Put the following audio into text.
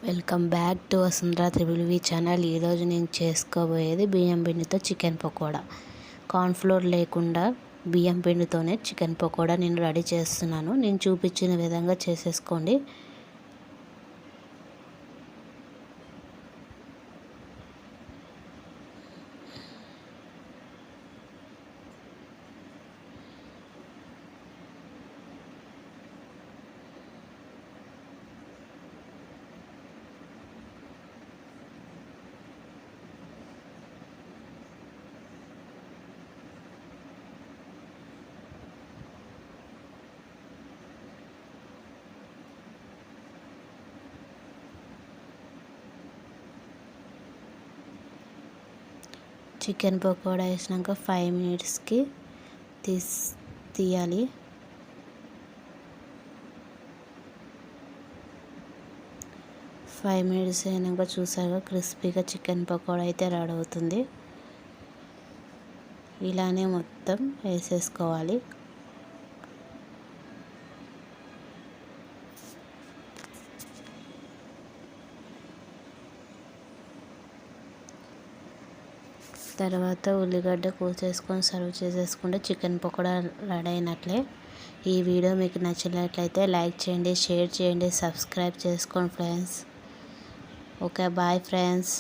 Welcome back to Vasundhara triple channel. ఈరోజు నేను చేసుకోబోయేది బియ్యం పిండితో చికెన్ పకోడా. కార్న్ఫ్లోర్ లేకుండా బియ్యం పిండితోనే చికెన్ పకోడా నేను రెడీ చేస్తున్నాను. నేను చూపించిన విధంగా చేసేసుకోండి. చికెన్ పకోడా వేసినాక 5 మినిట్స్కి తీయాలి. ఫైవ్ మినిట్స్ అయినాక చూసాక క్రిస్పీగా చికెన్ పకోడా అయితే రెడీ అవుతుంది. ఇలానే మొత్తం వేసేసుకోవాలి. తర్వాత ఉల్లిగడ్డ కోసేసుకొని సర్వ్ చేసేసుకుంటే చికెన్ పకోడా రెడీ అయినట్లే. ఈ వీడియో మీకు నచ్చినట్లయితే లైక్ చేయండి, షేర్ చేయండి, సబ్స్క్రైబ్ చేసుకోండి ఫ్రెండ్స్. Okay, bye friends.